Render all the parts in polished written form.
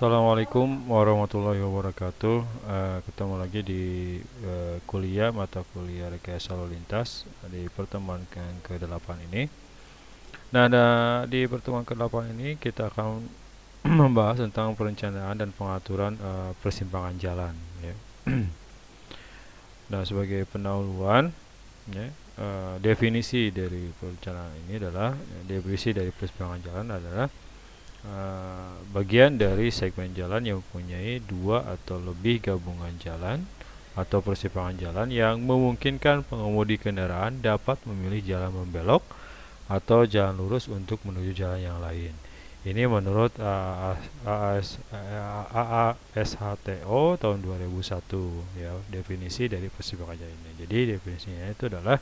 Assalamualaikum warahmatullahi wabarakatuh. Ketemu lagi di kuliah mata kuliah rekayasa lalu lintas di pertemuan yang ke-8 ini. Nah, di pertemuan ke-8 ini kita akan membahas tentang perencanaan dan pengaturan persimpangan jalan. Ya. Nah, sebagai pendahuluan, ya, definisi dari perencanaan ini adalah definisi dari persimpangan jalan adalah bagian dari segmen jalan yang mempunyai dua atau lebih gabungan jalan atau persimpangan jalan yang memungkinkan pengemudi kendaraan dapat memilih jalan membelok atau jalan lurus untuk menuju jalan yang lain. Ini menurut AASHTO tahun 2001, ya, definisi dari persimpangan jalan ini. Jadi definisinya itu adalah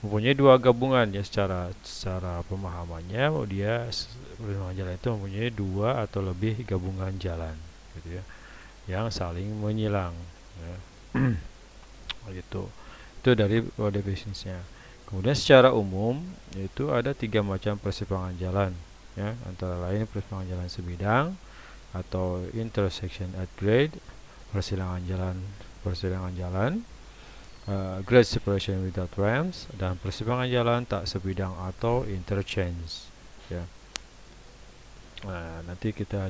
mempunyai dua gabungan, ya, secara pemahamannya dia persimpangan jalan itu mempunyai dua atau lebih gabungan jalan, gitu ya, yang saling menyilang, ya. Gitu. Itu dari definisinya. Kemudian secara umum itu ada tiga macam persimpangan jalan, ya, antara lain persimpangan jalan sebidang atau intersection at grade, persilangan jalan grade separation without ramps, dan persimpangan jalan tak sebidang atau interchange, ya. Nah, nanti kita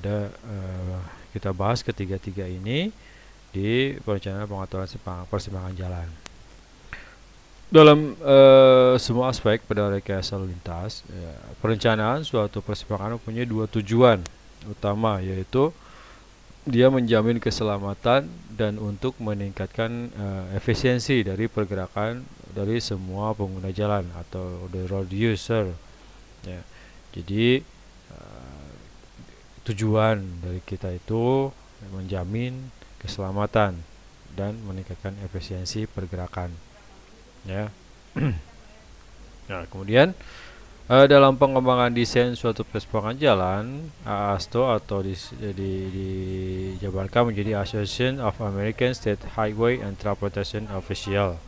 bahas ketiga-tiga ini di perencanaan pengaturan persimpangan jalan. Dalam semua aspek pada rekayasa lalu lintas, ya, perencanaan suatu persimpangan mempunyai dua tujuan utama, yaitu dia menjamin keselamatan dan untuk meningkatkan efisiensi dari pergerakan dari semua pengguna jalan atau the road user, ya. Jadi tujuan dari kita itu menjamin keselamatan dan meningkatkan efisiensi pergerakan, ya. Nah, kemudian dalam pengembangan desain suatu persimpangan jalan, AASTO atau dijabarkan menjadi Association of American State Highway and Transportation Official,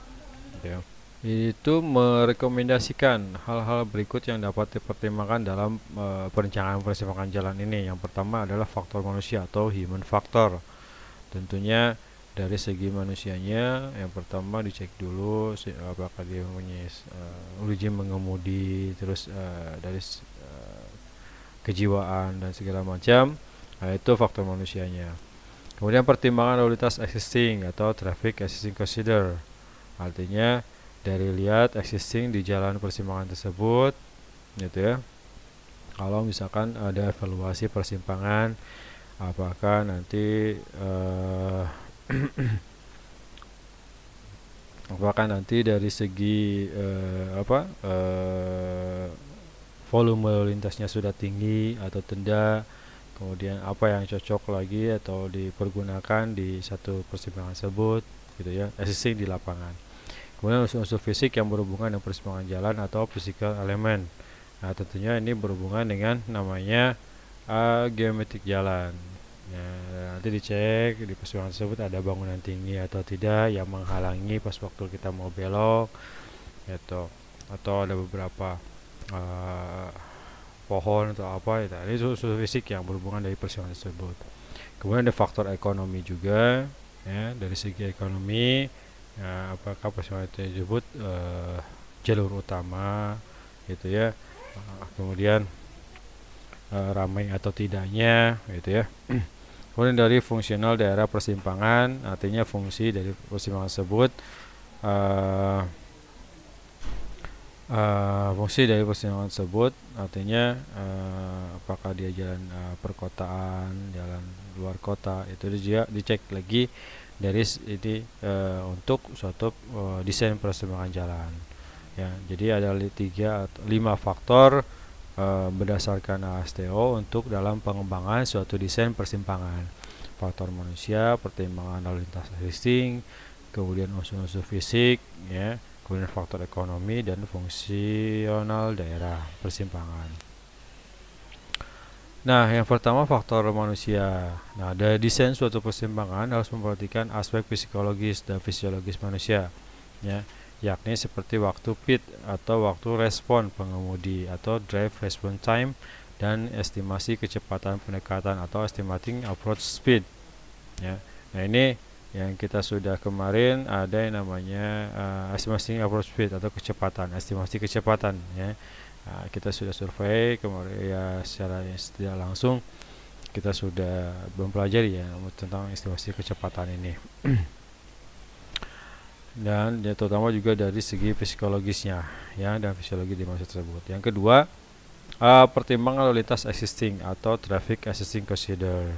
ya. Itu merekomendasikan hal-hal berikut yang dapat dipertimbangkan dalam perencanaan persimpangan jalan ini. Yang pertama adalah faktor manusia atau human factor. Tentunya dari segi manusianya, yang pertama dicek dulu apakah dia mempunyai uji mengemudi, terus dari kejiwaan dan segala macam. Nah, itu faktor manusianya. Kemudian pertimbangan lalu lintas existing atau traffic existing consider, artinya dari lihat existing di jalan persimpangan tersebut, gitu ya. Kalau misalkan ada evaluasi persimpangan, apakah nanti apakah nanti dari segi volume lalu lintasnya sudah tinggi atau tidak, kemudian apa yang cocok lagi atau dipergunakan di satu persimpangan tersebut, gitu ya, existing di lapangan. Kemudian unsur-unsur fisik yang berhubungan dengan persimpangan jalan atau physical element. Nah, tentunya ini berhubungan dengan namanya geometrik jalan. Ya, nanti dicek di persimpangan tersebut ada bangunan tinggi atau tidak yang menghalangi pas waktu kita mau belok, gitu. Atau ada beberapa pohon atau apa, itu. Ini unsur fisik yang berhubungan dari persimpangan tersebut. Kemudian ada faktor ekonomi juga, ya, dari segi ekonomi, ya, apakah persimpangan tersebut jalur utama, gitu ya. Kemudian ramai atau tidaknya, gitu ya. Kemudian dari fungsional daerah persimpangan, artinya fungsi dari persimpangan tersebut, artinya apakah dia jalan perkotaan, jalan luar kota, itu juga dicek lagi dari ini untuk suatu desain persimpangan jalan, ya. Jadi ada 5 faktor berdasarkan ASTO untuk dalam pengembangan suatu desain persimpangan. Faktor manusia, pertimbangan lalu lintas existing, kemudian unsur-unsur fisik, ya, kemudian faktor ekonomi dan fungsional daerah persimpangan. Nah, yang pertama faktor manusia. Nah, dari desain suatu persimpangan harus memperhatikan aspek psikologis dan fisiologis manusia, ya, yakni seperti waktu pit atau waktu respon pengemudi atau drive response time dan estimasi kecepatan pendekatan atau estimating approach speed, ya. Nah, ini yang kita sudah kemarin ada yang namanya estimating approach speed atau estimasi kecepatan, ya. Nah, kita sudah survei kemarin ya, secara tidak langsung kita sudah mempelajari ya tentang estimasi kecepatan ini. Dan ya, terutama juga dari segi psikologisnya, ya, dan fisiologi di masa tersebut. Yang kedua, pertimbangan lalu lintas existing atau traffic existing consider.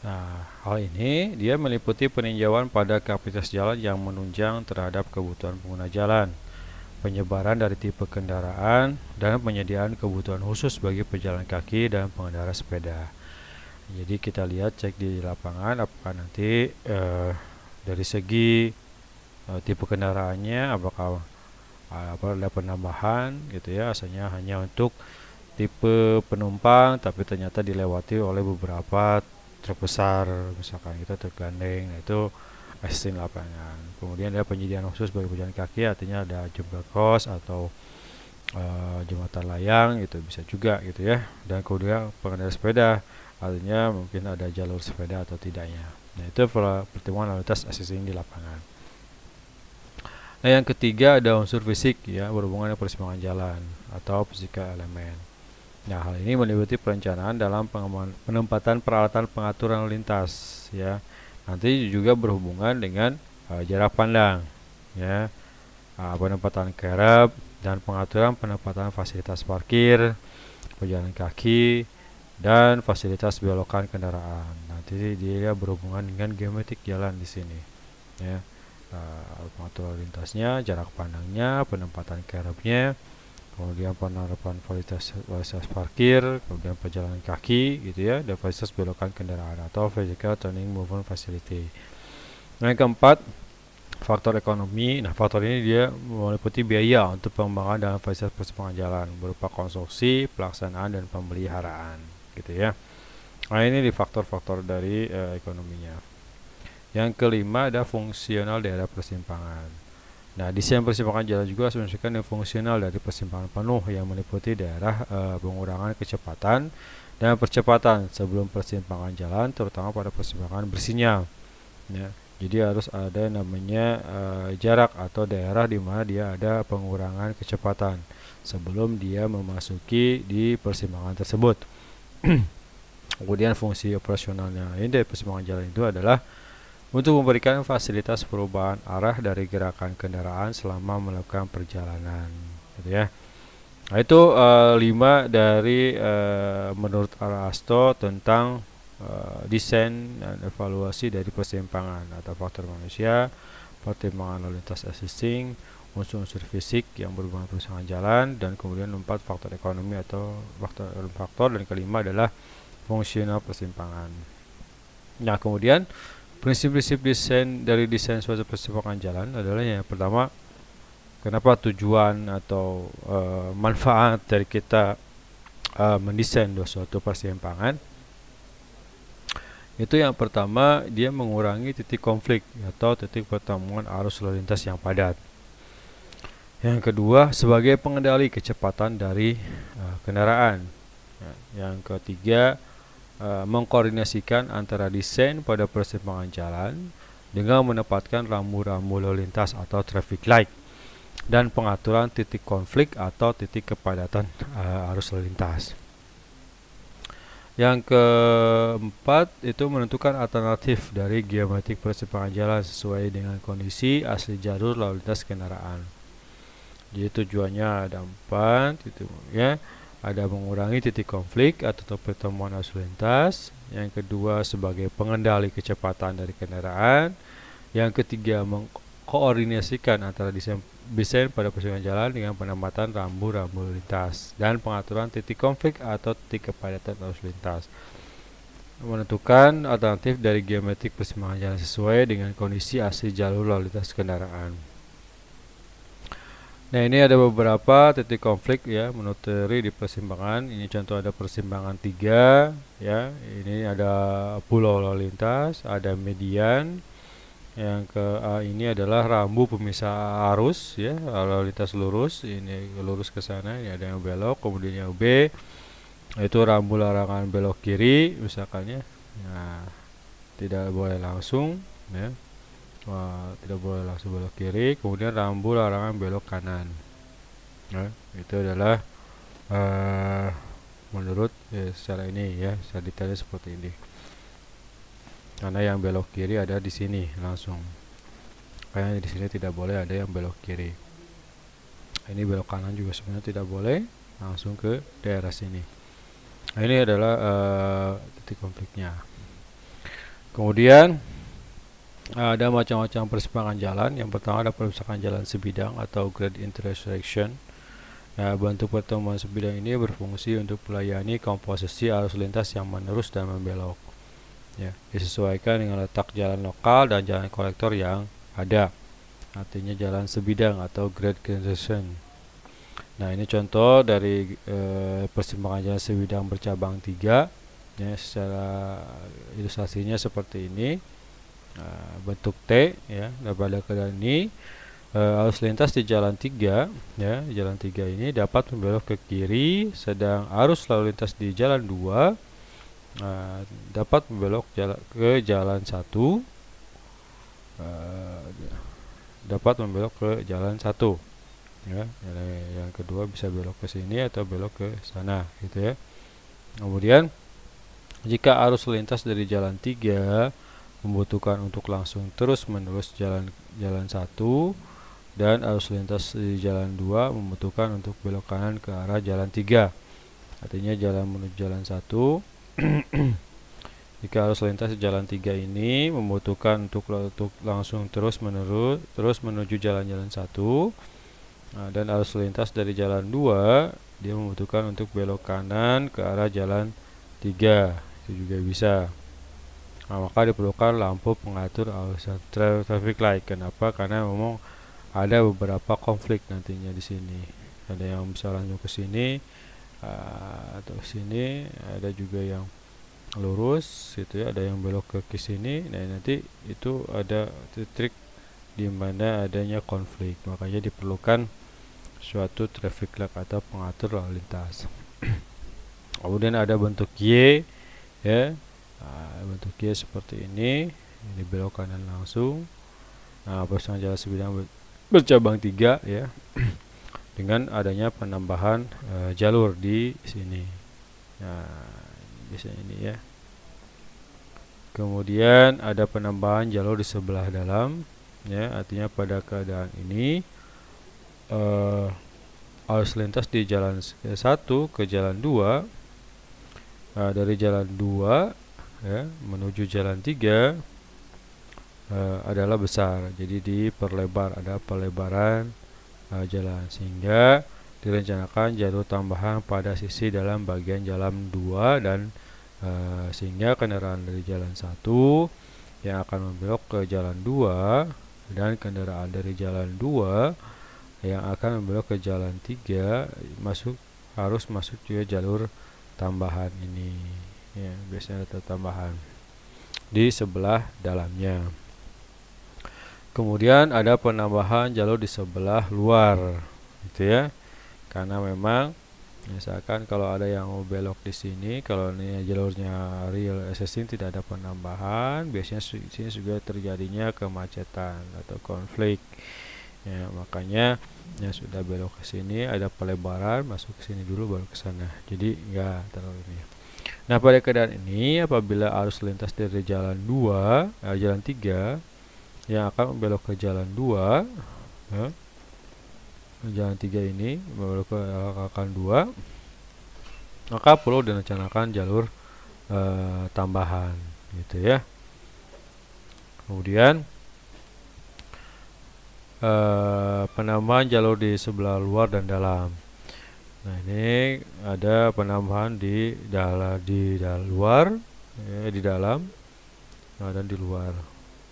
Nah, hal ini dia meliputi peninjauan pada kapasitas jalan yang menunjang terhadap kebutuhan pengguna jalan, penyebaran dari tipe kendaraan, dan penyediaan kebutuhan khusus bagi pejalan kaki dan pengendara sepeda. Jadi kita lihat, cek di lapangan apakah nanti dari segi tipe kendaraannya apakah ada penambahan gitu ya, asalnya hanya untuk tipe penumpang tapi ternyata dilewati oleh beberapa truk besar misalkan, kita tergandeng. Nah, itu existing lapangan. Kemudian ada penyediaan khusus bagi pejalan kaki, artinya ada zebra cross atau jembatan layang, itu bisa juga gitu ya. Dan kemudian pengendara sepeda, artinya mungkin ada jalur sepeda atau tidaknya. Nah, itu pertemuan lalu lintas existing di lapangan. Nah, yang ketiga ada unsur fisik ya, berhubungan dengan persimpangan jalan atau physical element. Nah, hal ini meliputi perencanaan dalam penempatan peralatan pengaturan lalu lintas ya. Nanti juga berhubungan dengan jarak pandang ya, penempatan kerap dan pengaturan penempatan fasilitas parkir, pejalan kaki, dan fasilitas belokan kendaraan. Nanti dia berhubungan dengan geometrik jalan di sini ya. Pengaturan lintasnya, jarak pandangnya, penempatan kerbnya, kemudian penerapan fasilitas parkir, kemudian pejalan kaki gitu ya, dan fasilitas belokan kendaraan atau vehicle turning movement facility. Nah, yang keempat, faktor ekonomi. Nah, faktor ini dia meliputi biaya untuk pengembangan dalam fasilitas persimpangan jalan berupa konstruksi, pelaksanaan, dan pemeliharaan gitu ya. Nah, ini di faktor-faktor dari ekonominya. Yang kelima ada fungsional daerah persimpangan. Nah, desain persimpangan jalan juga harus menunjukkan yang fungsional dari persimpangan penuh yang meliputi daerah pengurangan kecepatan dan percepatan sebelum persimpangan jalan, terutama pada persimpangan bersinyal. Ya, jadi harus ada namanya jarak atau daerah di mana dia ada pengurangan kecepatan sebelum dia memasuki di persimpangan tersebut. Kemudian fungsi operasionalnya ini dari persimpangan jalan itu adalah untuk memberikan fasilitas perubahan arah dari gerakan kendaraan selama melakukan perjalanan gitu ya. Nah, itu 5 dari menurut Arasto tentang desain dan evaluasi dari persimpangan atau faktor manusia, pertimbangan lalu lintas existing, unsur-unsur fisik yang berhubungan persimpangan jalan, dan kemudian 4 faktor ekonomi atau faktor, dan kelima adalah fungsional persimpangan. Nah, kemudian prinsip-prinsip desain suatu persimpangan jalan adalah yang pertama, kenapa tujuan atau manfaat dari kita mendesain suatu persimpangan. Itu yang pertama, dia mengurangi titik konflik atau titik pertemuan arus lalu lintas yang padat. Yang kedua, sebagai pengendali kecepatan dari kendaraan. Yang ketiga, mengkoordinasikan antara desain pada persimpangan jalan dengan menempatkan rambu-rambu lalu lintas atau traffic light dan pengaturan titik konflik atau titik kepadatan arus lalu lintas. Yang keempat, itu menentukan alternatif dari geometrik persimpangan jalan sesuai dengan kondisi asli jalur lalu lintas kendaraan. Jadi tujuannya ada 4 itu ya. Ada mengurangi titik konflik atau pertemuan arus lintas. Yang kedua, sebagai pengendali kecepatan dari kendaraan. Yang ketiga, mengkoordinasikan antara desain pada persimpangan jalan dengan penempatan rambu-rambu lintas dan pengaturan titik konflik atau titik kepadatan arus lintas. Menentukan alternatif dari geometrik persimpangan jalan sesuai dengan kondisi asli jalur lalu lintas kendaraan. Nah, ini ada beberapa titik konflik ya menurut teori di persimpangan. Ini contoh, ada persimpangan 3 ya. Ini ada pulau lalu lintas, ada median. Yang ini adalah rambu pemisah arus ya, lalu lintas lurus. Ini lurus ke sana, ini ada yang belok, kemudian yang B. Itu rambu larangan belok kiri misalkan ya. Nah, tidak boleh langsung ya. Tidak boleh langsung belok kiri. Kemudian rambu larangan belok kanan. Nah, itu adalah menurut secara ini ya, secara detailnya seperti ini. Karena yang belok kiri ada di sini langsung. Kayaknya di sini tidak boleh ada yang belok kiri. Ini belok kanan juga sebenarnya tidak boleh langsung ke daerah sini. Nah, ini adalah titik konfliknya. Kemudian ada macam-macam persimpangan jalan. Yang pertama ada persimpangan jalan sebidang atau grade intersection. Nah, bentuk pertemuan sebidang ini berfungsi untuk melayani komposisi arus lintas yang menerus dan membelok. Ya, disesuaikan dengan letak jalan lokal dan jalan kolektor yang ada. Artinya jalan sebidang atau grade intersection. Nah, ini contoh dari persimpangan jalan sebidang bercabang 3. Ya, secara ilustrasinya seperti ini. Bentuk T ya. Dan pada keadaan ini arus lintas di jalan 3 ya, jalan 3 ini dapat membelok ke kiri, sedang arus lalu lintas di jalan 2 dapat membelok ke jalan 1, dapat membelok ke jalan 1 ya. Yang kedua bisa belok ke sini atau belok ke sana gitu ya. Kemudian jika arus lintas dari jalan 3 membutuhkan untuk langsung terus menerus jalan 1 dan arus lintas di jalan 2 membutuhkan untuk belok kanan ke arah jalan 3. Artinya jalan menuju jalan 1. Jika arus lintas di jalan 3 ini membutuhkan untuk langsung terus menuju jalan-jalan 1. Dan arus lintas dari jalan 2 dia membutuhkan untuk belok kanan ke arah jalan 3. Itu juga bisa. Nah, maka diperlukan lampu pengatur arus traffic light. Kenapa? Karena memang ada beberapa konflik nantinya di sini. Ada yang bisa langsung ke sini atau sini, ada juga yang lurus gitu ya, ada yang belok ke sini. Nah, nanti itu ada titik di mana adanya konflik. Makanya diperlukan suatu traffic light atau pengatur lalu lintas. Kemudian ada bentuk Y ya. Bentuk Y seperti ini belok kanan langsung. Nah, persimpangan jalan sebidang bercabang 3 ya. Dengan adanya penambahan jalur di sini. Nah, biasanya ini ya. Kemudian ada penambahan jalur di sebelah dalam ya, artinya pada keadaan ini arus lintas di jalan 1 ke jalan 2 dari jalan 2 ya menuju jalan 3 adalah besar, jadi diperlebar, ada pelebaran jalan, sehingga direncanakan jalur tambahan pada sisi dalam bagian jalan 2 dan sehingga kendaraan dari jalan 1 yang akan membelok ke jalan 2 dan kendaraan dari jalan 2 yang akan membelok ke jalan 3 harus masuk juga jalur tambahan ini ya, biasanya ada tambahan di sebelah dalamnya. Kemudian ada penambahan jalur di sebelah luar gitu ya, karena memang misalkan kalau ada yang mau belok di sini, kalau ini jalurnya real existing tidak ada penambahan, biasanya sini juga terjadinya kemacetan atau konflik ya. Makanya ya sudah belok ke sini ada pelebaran, masuk ke sini dulu baru ke sana, jadi enggak terlalu ini. Nah, pada keadaan ini apabila arus lintas dari jalan 2 jalan 3 yang akan belok ke jalan 2 ya, jalan 3 ini belok ke akan 2, maka perlu direncanakan jalur tambahan gitu ya. Kemudian penambahan jalur di sebelah luar dan dalam. Nah, ini ada penambahan di luar ya, di dalam dan di luar.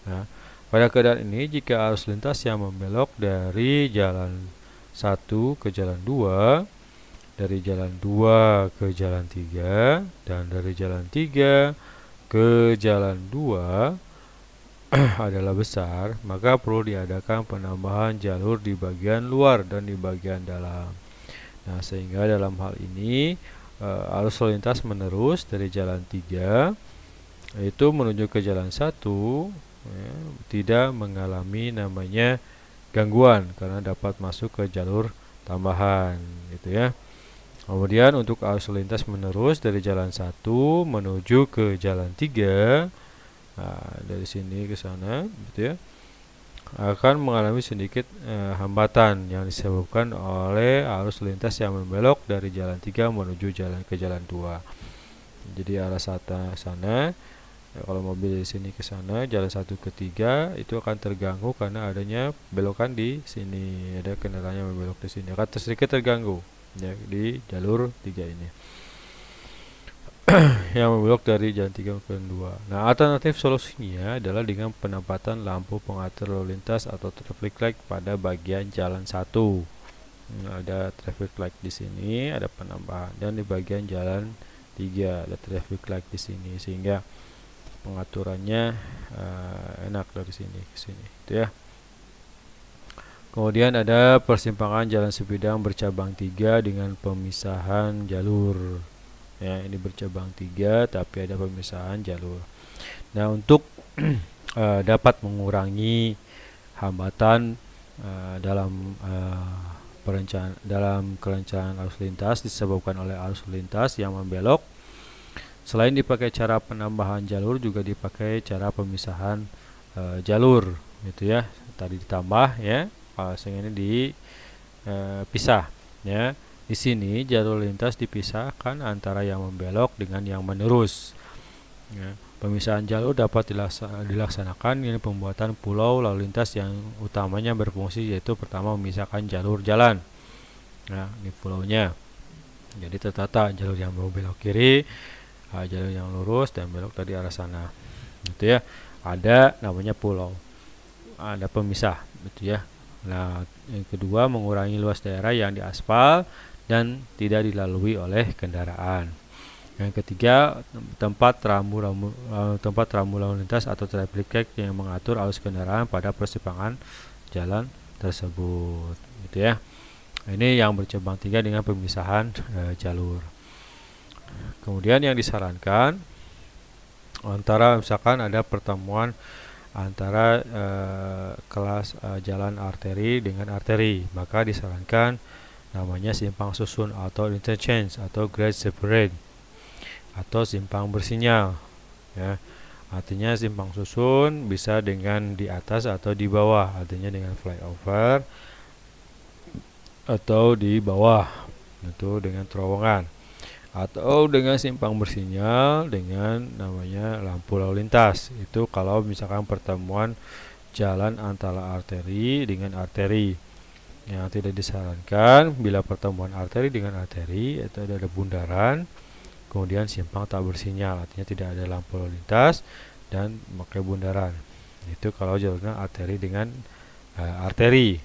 Nah, pada keadaan ini jika arus lintas yang membelok dari jalan 1 ke jalan 2, dari jalan 2 ke jalan 3, dan dari jalan 3 ke jalan 2 adalah besar, maka perlu diadakan penambahan jalur di bagian luar dan di bagian dalam. Nah, sehingga dalam hal ini arus lalu lintas menerus dari jalan 3 itu menuju ke jalan 1, ya, tidak mengalami namanya gangguan karena dapat masuk ke jalur tambahan gitu ya. Kemudian untuk arus lalu lintas menerus dari jalan 1 menuju ke jalan 3, nah, dari sini ke sana gitu ya, akan mengalami sedikit hambatan yang disebabkan oleh arus lalu lintas yang membelok dari jalan 3 menuju ke jalan 2. Jadi arah sana ya, kalau mobil di sini ke sana jalan 1 ke 3 itu akan terganggu karena adanya belokan di sini, ada kendaraan yang membelok di sini akan sedikit terganggu ya di jalur 3 ini. Yang membelok dari jalan 3 ke 2. Nah, alternatif solusinya adalah dengan penempatan lampu pengatur lalu lintas atau traffic light pada bagian jalan 1. Ada traffic light di sini, ada penambahan, dan di bagian jalan 3 ada traffic light di sini sehingga pengaturannya enak dari sini ke sini, gitu ya. Kemudian ada persimpangan jalan sebidang bercabang 3 dengan pemisahan jalur. Ya, ini bercabang 3 tapi ada pemisahan jalur. Nah, untuk dapat mengurangi hambatan dalam kelancaran arus lintas disebabkan oleh arus lintas yang membelok, selain dipakai cara penambahan jalur juga dipakai cara pemisahan jalur gitu ya. Tadi ditambah ya, sehingga ini dipisah ya. Di sini jalur lintas dipisahkan antara yang membelok dengan yang menerus. Ya, pemisahan jalur dapat dilaksanakan dengan pembuatan pulau lalu lintas yang utamanya berfungsi, yaitu pertama memisahkan jalur jalan. Nah, ini pulaunya. Jadi tertata jalur yang mau belok kiri, jalur yang lurus dan belok tadi arah sana. Gitu ya. Ada namanya pulau. Ada pemisah, gitu ya. Nah, yang kedua mengurangi luas daerah yang diaspal dan tidak dilalui oleh kendaraan. Yang ketiga, tempat rambu lalu lintas atau traffic light yang mengatur arus kendaraan pada persimpangan jalan tersebut, gitu ya. Ini yang bercabang 3 dengan pemisahan jalur. Kemudian yang disarankan antara misalkan ada pertemuan antara kelas jalan arteri dengan arteri, maka disarankan namanya simpang susun atau interchange atau grade separate atau simpang bersinyal ya. Artinya simpang susun bisa dengan di atas atau di bawah, artinya dengan flyover atau di bawah itu dengan terowongan, atau dengan simpang bersinyal dengan namanya lampu lalu lintas. Itu kalau misalkan pertemuan jalan antara arteri dengan arteri. Yang tidak disarankan bila pertemuan arteri dengan arteri itu ada bundaran, kemudian simpang tak bersinyal, artinya tidak ada lampu lalu lintas dan memakai bundaran. Itu kalau jalurnya arteri dengan arteri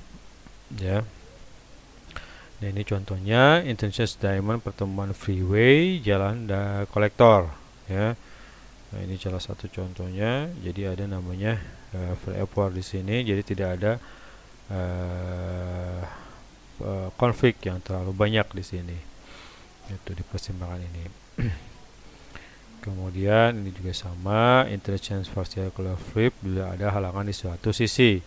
ya. Nah, ini contohnya interchange diamond pertemuan freeway jalan kolektor ya. Nah, ini salah satu contohnya. Jadi ada namanya flyover di sini, jadi tidak ada konflik yang terlalu banyak di sini. Itu di persimpangan ini. Kemudian ini juga sama, interchange circular flip bila ada halangan di suatu sisi.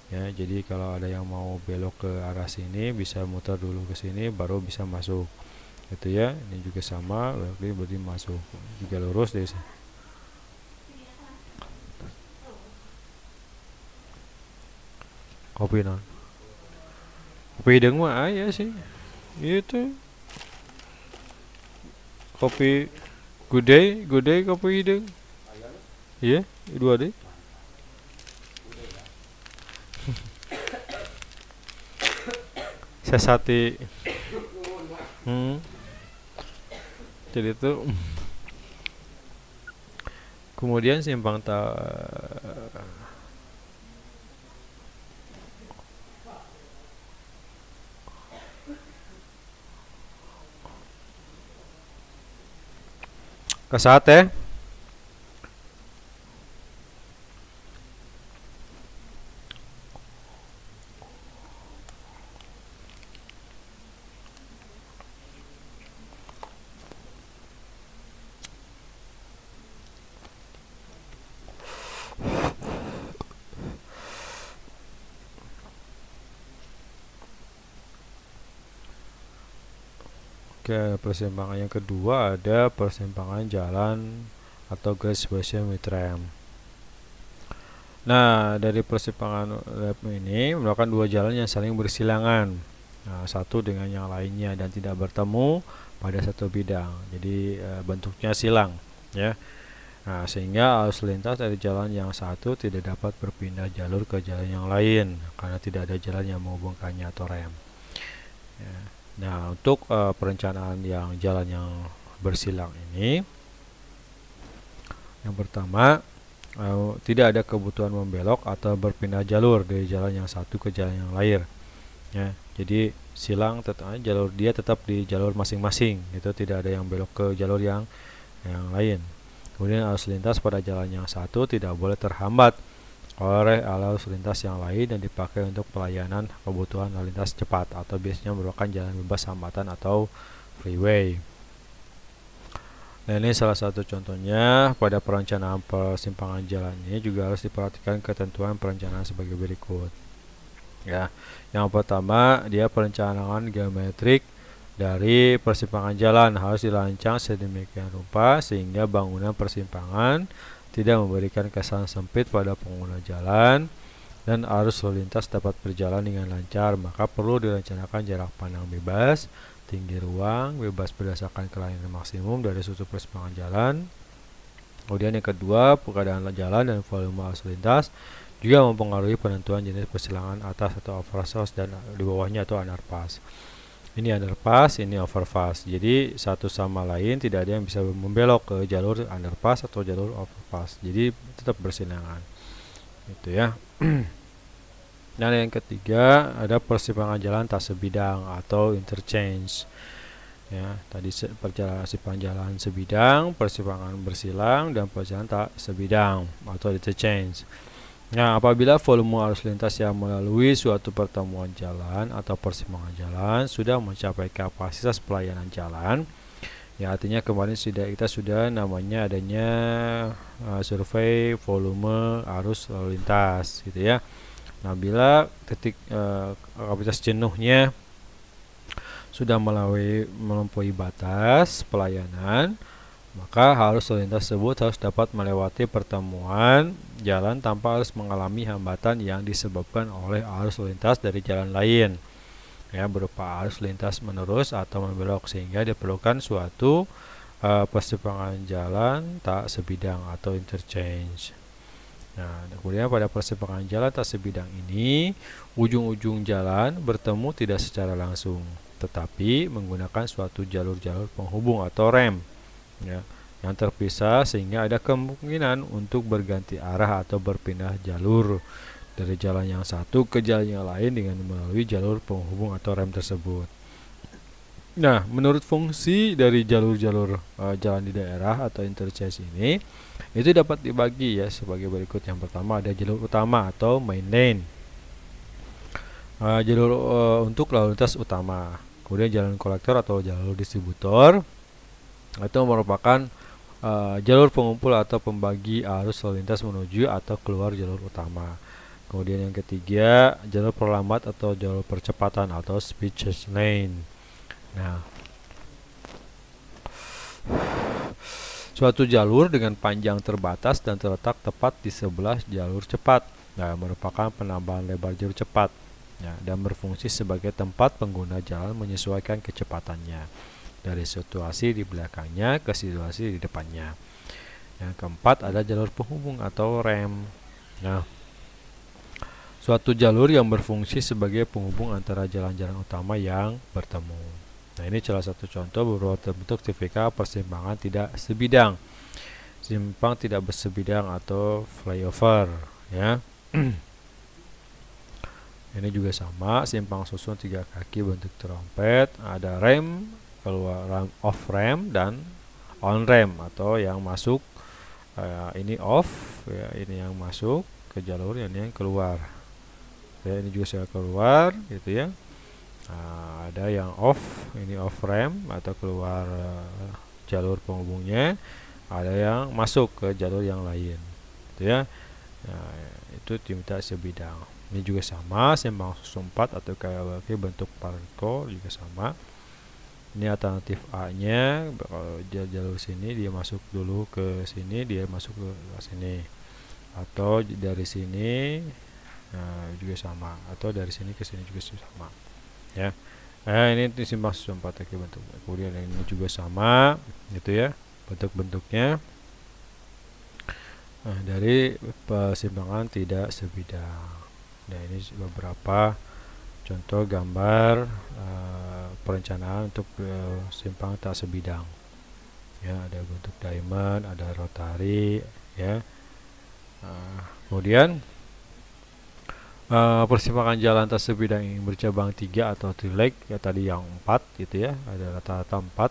Ya, jadi kalau ada yang mau belok ke arah sini bisa muter dulu ke sini baru bisa masuk. Itu ya. Ini juga sama, berarti masuk. Juga lurus dari sini. Kopi non. Kopi hidung mah aya sih. Itu. Kopi gudai kopi hidung. Iya, dua deh. Sesati. Jadi itu kemudian simpang Kasate. Ke persimpangan yang kedua ada persimpangan jalan atau graduation with ramp. Nah, dari persimpangan ramp ini merupakan dua jalan yang saling bersilangan, satu dengan yang lainnya dan tidak bertemu pada satu bidang. Jadi bentuknya silang, ya. Nah, sehingga arus lintas dari jalan yang satu tidak dapat berpindah jalur ke jalan yang lain karena tidak ada jalan yang menghubungkannya atau rem. Ya. Nah, untuk perencanaan yang jalan yang bersilang ini, yang pertama, tidak ada kebutuhan membelok atau berpindah jalur dari jalan yang satu ke jalan yang lain. Ya, jadi silang jalur dia tetap di jalur masing-masing, itu tidak ada yang belok ke jalur yang lain. Kemudian arus lintas pada jalan yang satu tidak boleh terhambat oleh arus lintas yang lain dan dipakai untuk pelayanan kebutuhan lalu lintas cepat atau biasanya merupakan jalan bebas hambatan atau freeway. Nah, ini salah satu contohnya. Pada perencanaan persimpangan jalan ini juga harus diperhatikan ketentuan perencanaan sebagai berikut. Ya, yang pertama dia perencanaan geometrik dari persimpangan jalan harus dirancang sedemikian rupa sehingga bangunan persimpangan tidak memberikan kesan sempit pada pengguna jalan dan arus lalu lintas dapat berjalan dengan lancar. Maka perlu direncanakan jarak pandang bebas, tinggi ruang bebas berdasarkan kelainan maksimum dari sudut persimpangan jalan. Kemudian yang kedua, keadaan jalan dan volume arus lintas juga mempengaruhi penentuan jenis persilangan atas atau overpass dan di bawahnya atau underpass. Ini underpass, ini overpass. Jadi satu sama lain tidak ada yang bisa membelok ke jalur underpass atau jalur overpass. Jadi tetap bersilangan. Itu ya. Dan yang ketiga ada persimpangan jalan tak sebidang atau interchange. Ya, tadi persimpangan jalan sebidang, persimpangan bersilang dan persimpangan tak sebidang atau interchange. Nah, apabila volume arus lintas yang melalui suatu pertemuan jalan atau persimpangan jalan sudah mencapai kapasitas pelayanan jalan, ya artinya kemarin kita sudah namanya adanya survei volume arus lalu lintas, gitu ya. Nah, bila titik kapasitas jenuhnya sudah melampaui batas pelayanan, maka arus lalu lintas tersebut harus dapat melewati pertemuan jalan tanpa harus mengalami hambatan yang disebabkan oleh arus lalu lintas dari jalan lain, ya, berupa arus lintas menerus atau membelok, sehingga diperlukan suatu persimpangan jalan tak sebidang atau interchange. Nah, kemudian pada persimpangan jalan tak sebidang ini, ujung-ujung jalan bertemu tidak secara langsung, tetapi menggunakan suatu jalur-jalur penghubung atau rem, ya, yang terpisah sehingga ada kemungkinan untuk berganti arah atau berpindah jalur dari jalan yang satu ke jalan yang lain dengan melalui jalur penghubung atau rem tersebut. Nah, menurut fungsi dari jalur-jalur jalan di daerah atau interchange ini, itu dapat dibagi ya sebagai berikut. Yang pertama ada jalur utama atau main lane, jalur untuk lalu lintas utama. Kemudian jalan kolektor atau jalur distributor, itu merupakan jalur pengumpul atau pembagi arus lalu lintas menuju atau keluar jalur utama. Kemudian yang ketiga, jalur perlambat atau jalur percepatan atau speed change lane. Nah, suatu jalur dengan panjang terbatas dan terletak tepat di sebelah jalur cepat, nah, merupakan penambahan lebar jalur cepat, ya, dan berfungsi sebagai tempat pengguna jalan menyesuaikan kecepatannya dari situasi di belakangnya ke situasi di depannya. Yang keempat ada jalur penghubung atau rem. Nah, suatu jalur yang berfungsi sebagai penghubung antara jalan-jalan utama yang bertemu. Nah, ini salah satu contoh beberapa bentuk tipikal persimpangan tidak sebidang. Simpang tidak bersebidang atau flyover, ya. Ini juga sama, simpang susun tiga kaki bentuk trompet, ada rem, keluar off rem dan on rem atau yang masuk, ini off, ya, ini yang masuk ke jalur, ini yang keluar, ya, ini juga saya keluar, gitu ya. Nah, ada yang off, ini off rem atau keluar jalur penghubungnya, ada yang masuk ke jalur yang lain, gitu ya. Nah, itu tidak sebidang. Ini juga sama, simpang susun 4 atau KWK bentuk parko juga sama. Ini alternatif A-nya, kalau jalur sini dia masuk dulu ke sini, dia masuk ke sini, atau dari sini juga sama, atau dari sini ke sini juga sama, ya. Nah, ini simpang susun 4 bentuk. Kemudian ini juga sama, gitu ya, bentuk-bentuknya. Nah, dari persimpangan tidak sebidang. Nah, ini beberapa contoh gambar perencanaan untuk simpang tak sebidang. Ya, ada bentuk diamond, ada rotary, ya. Kemudian persimpangan jalan tak sebidang yang bercabang 3 atau trileg, ya tadi yang 4 gitu ya, ada rata-rata 4.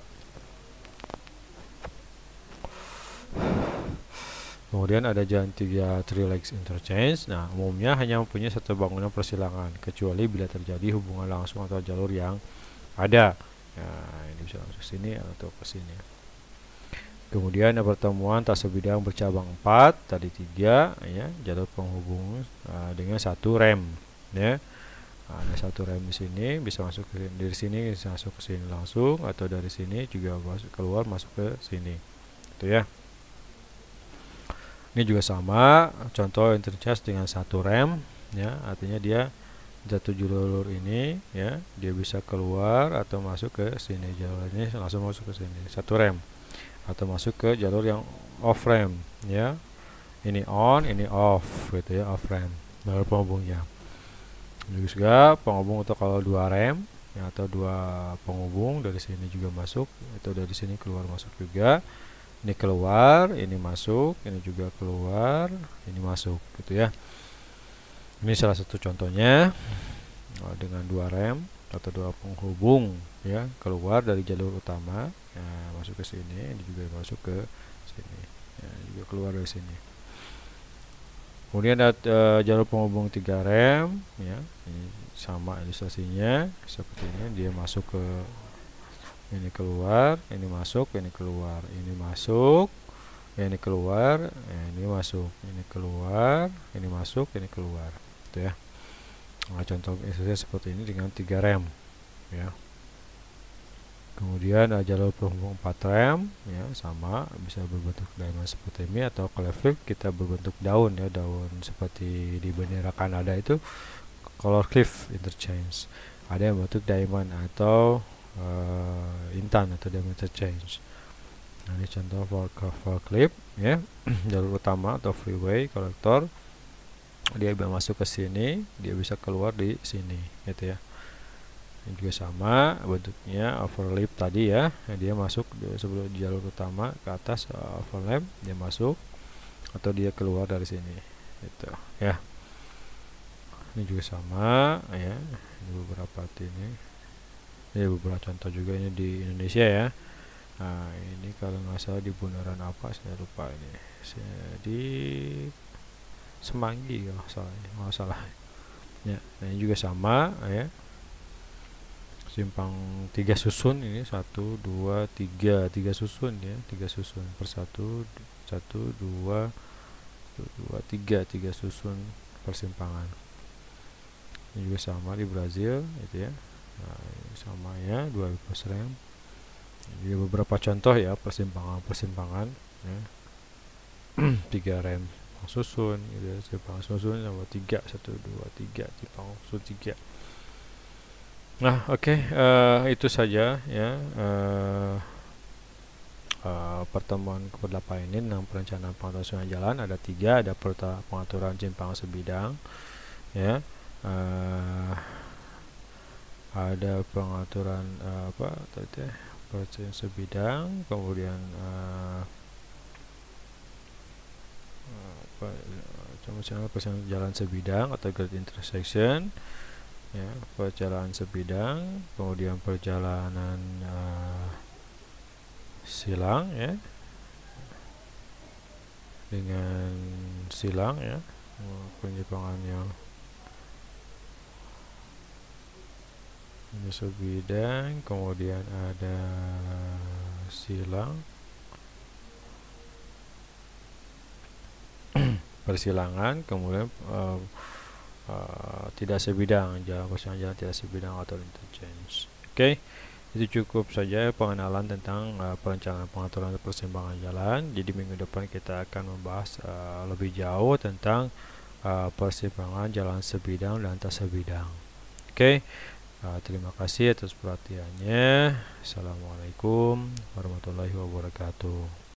Kemudian ada jalan 3 trilegs interchange. Nah, umumnya hanya mempunyai satu bangunan persilangan, kecuali bila terjadi hubungan langsung atau jalur yang ada. Nah, ini bisa langsung sini atau ke sini. Kemudian ada pertemuan tak sebidang bercabang 4, tadi 3, ya, jalur penghubung dengan satu rem, ya. Ada satu rem di sini, bisa masuk ke dari sini, bisa masuk ke sini langsung, atau dari sini juga keluar masuk ke sini, itu ya. Ini juga sama, contoh interchange dengan satu rem, ya, artinya dia satu jalur ini, ya, dia bisa keluar atau masuk ke sini, jalur ini langsung masuk ke sini, satu rem, atau masuk ke jalur yang off rem, ya, ini on, ini off, gitu ya, off rem, jalur penghubungnya. Juga penghubung untuk kalau dua rem, ya, atau dua penghubung dari sini juga masuk, atau dari sini keluar masuk juga. Ini keluar, ini masuk, ini juga keluar, ini masuk, gitu ya. Ini salah satu contohnya dengan dua rem atau dua penghubung, ya, keluar dari jalur utama, ya, masuk ke sini, ini juga masuk ke sini, ya, juga keluar dari sini. Kemudian ada jalur penghubung 3 rem, ya, ini sama ilustrasinya seperti ini, dia masuk ke ini, keluar, ini masuk, ini keluar, ini masuk, ini keluar, ini masuk, ini keluar, ini masuk, ini keluar, gitu ya. Nah, contoh ilustrasi seperti ini dengan 3 rem, ya. Kemudian ada jalur penghubung 4 rem, ya, sama, bisa berbentuk diamond seperti ini, atau kalau flip kita berbentuk daun, ya, daun seperti di bendera Kanada itu color cliff interchange. Ada yang bentuk diamond atau intan atau diamond interchange. Nah, ini contoh for clip, ya. Jalur utama atau freeway kolektor, dia bisa masuk ke sini, dia bisa keluar di sini, gitu ya. Ini juga sama bentuknya, overlap tadi, ya, dia masuk sebelum jalur utama ke atas, overlap, dia masuk atau dia keluar dari sini, gitu ya. Ini juga sama, ya. Ini beberapa ini. Ini beberapa contoh juga ini di Indonesia, ya. Nah, ini kalau nggak salah di bundaran apa, saya lupa ini. Di Semanggi kalau nggak salah. Ya, nah ini juga sama, ya. Simpang 3 susun ini 1, 2, 3, 3 susun, ya, 3 susun per 1, 1, 2, 3, 3 susun persimpangan. Ini juga sama di Brazil, itu ya. Nah, ini sama, ya, 2 bus rem. Jadi beberapa contoh, ya, persimpangan, ya. 3 rem susun, gitu ya, simpang susun sama 3, 1, 2, 3, simpang susun 3. Nah, oke, itu saja, ya, pertemuan ke-8 ini tentang perencanaan pengaturan jalan. Ada 3, ada pengaturan simpang sebidang, ya, ada pengaturan apa tadi, perencanaan sebidang, kemudian perjalanan jalan sebidang atau grade intersection, ya, perjalanan sebidang, kemudian perjalanan silang, ya, dengan silang, ya, penyimpangan yang sebidang, kemudian ada silang, persilangan, kemudian tidak sebidang, jalan tidak sebidang atau interchange. Oke. Itu cukup saja pengenalan tentang perencanaan pengaturan persimpangan jalan. Jadi minggu depan kita akan membahas lebih jauh tentang persimpangan jalan sebidang dan tak sebidang. Oke, terima kasih atas perhatiannya. Assalamualaikum warahmatullahi wabarakatuh.